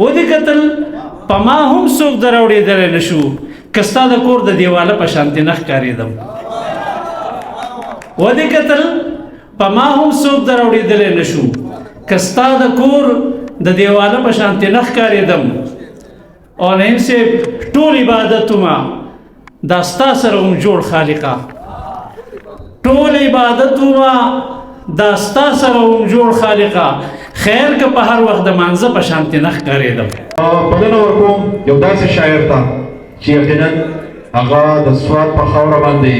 ودې کتل په ما هم څوک در اورېدلی نه شو که ستا د کور د دیواله په شانتې نه ښکارېدم ودې کتل په ما هم څوک در اورېدلی نه شو که ستا د کور د دیواله په شانتې نه ښکارېدم او نعیم صاحب ټول عبادتونه دا ستا سره هم جوړ خالقه ټول عبادتونه دا ستا سره هم جوړ خالقه خیر که په هر وخت د مانځه په شانتې نه ښکارېدم بلنه ورکوم یو داسې شاعر ته چې یقینا هغه د سوات په خاوره باندې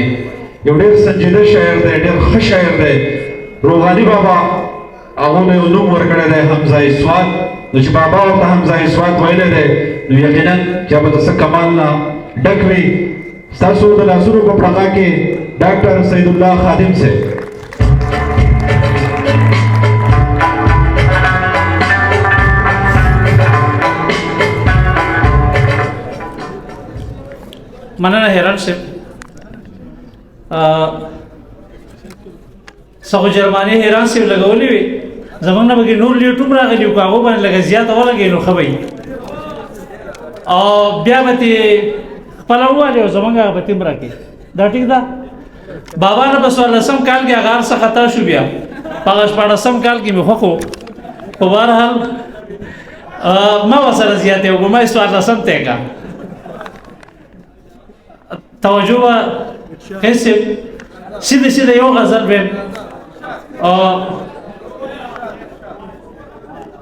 یو ډېر سنجیده شاعر دی ډېر ښه شاعر دی روغاني بابا هغه له یو نوم ورکړی دی حمزه سوات نو چې بابا ورته حمزه سوات ویلی دی نو یقینا چې به د څه کمال نه ډک وي ستاسو د لاسونو په پړقا کې ډاکټر سید الله خادم صاحب مننه حیران صاحب څه جرماني حیران صاحب لګولې وي زمونږ نه پکې نور لیټوم راغلي وو که هغو باندې لږه زیاته ولګوي نو ښه به او بیا به ترې خپله ووالې او زمونږ هغه به تیم راکړي دا ټیک ده بابا نه به 14 کال کې هغه هر څه خطا شو بیا په هغه 14 کال کې مې خوښ و په بهرحال ما ورسره زیاتې وکړو ما یې 14 تی کا توجه به هیڅ سیده سیده یو غزل بیم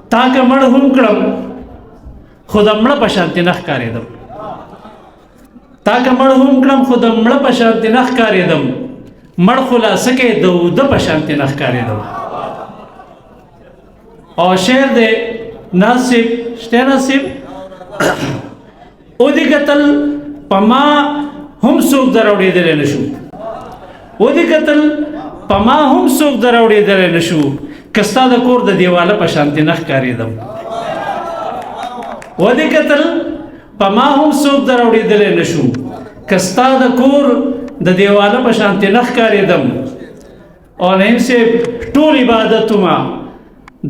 تا که مړ هم کړم خو د مړه په شانتې نه ښکارېدم تا که مړ هم کړم خو د مړه په شانتې نه ښکارېدم مړ خلاصه کې د اوده په شانتې نه ښکارېدم او شعر دی ناصب شته ناصب ودې کتل په ما هم څوک در اورېدلی نه شو ودې کتل په ما هم څوک در اورېدلی نه شو که ستا د کور د دیواله په شانتې نه ښکارېدم ودې کتل په ما هم څوک در اورېدلی نه شو که ستا د کور د دیواله په شانتې نه ښکارېدم او نعیم صاحب ټول عبادتونه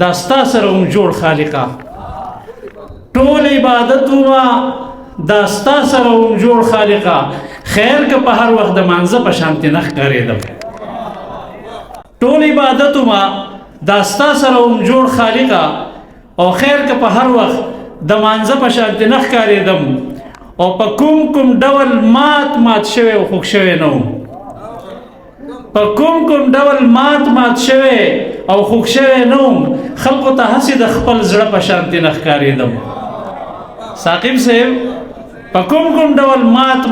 دا ستا سره هم جوړ خالقه ټول عبادتونه دا ستا سره هم جوړ خالقه خیر که په هر وخت د مانځه په شانتې نه ښکارېدم ټول عبادتونه دا ستا سره هم جوړ خالقه او خیر که په هر وخت د مانځه په شانتې نه ښکارېدم او په کوم ډول مات شوی او خوږ شوی نه وم په کوم ډول مات شوی او خوږ شوی نه وم خلقو ته هسې د خپل زړه په شانتې نه ښکارېدم ثاقب صاحب په کوم ډول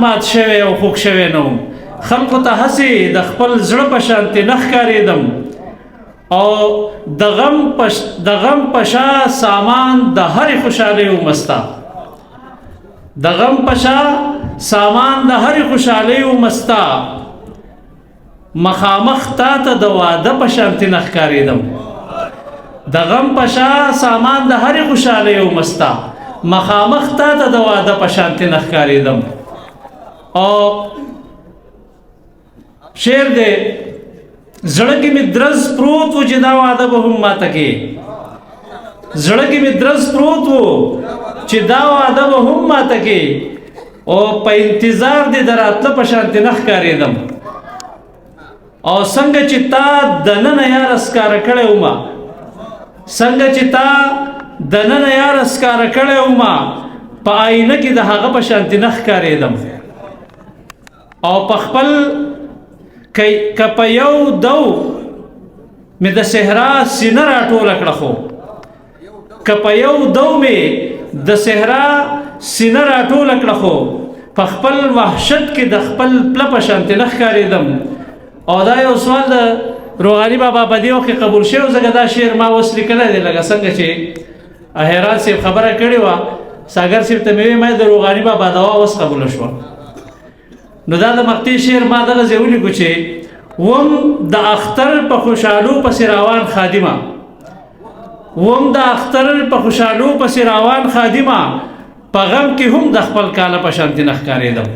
مات شوی او خوږ شوی نه وم خلقو ته هسې د خپل زړه په شانتې نه ښکارېدم او د غم په شا سامان د هرې خوشحالۍ ومستا د غم په شا سامان د هرې خوشحالۍ ومستا مخامخ تا ته د واده په شانتې نه ښکارېدم د غم په شا سامان د هرې خوشحالۍ ومستا مخامخ تا ته د واده په شانتې نه ښکارېدم او شعر دی زړه کې مې درز پروت و چې دا واده به هم ماته کې زړه کې مې درز پروت و چې دا واده به هم ماته کې او په انتظار دې د راتله په شانتې نه ښکارېدم او څنګه چې تا دننه یاره ښکاره کړی ومه څنګه چې تا دننه یاره ښکاره کړی ومه په آینه کې د هغه په شانتې نه ښکارېدم او په خپل که په یو دو مې د صحرا سینه راټوله کړه خو که په یو دو مې د صحرا سینه راټوله کړه خو په خپل وحشت کې د خپل پله په شانتې نه ښکارېدم او دا یو سوال د روغاني بابا په دې وخت کې قبول شوی ځکه دا شعر ما اوس لیکلی دی لکه څنګه چې حیران صاحب خبره کړې وه ساګر صاحب ته مې ویې ما د روغاني بابا دوا اوس قبوله شوه نو دا د مقطع شعر ما دغه ځای ولیکو چې وم د اختر په خوشحالو پسې روان خادمه وم د اختر په خوشحالو پسې روان خادمه په غم کې هم د خپل کاله په شانتې نه ښکارېدم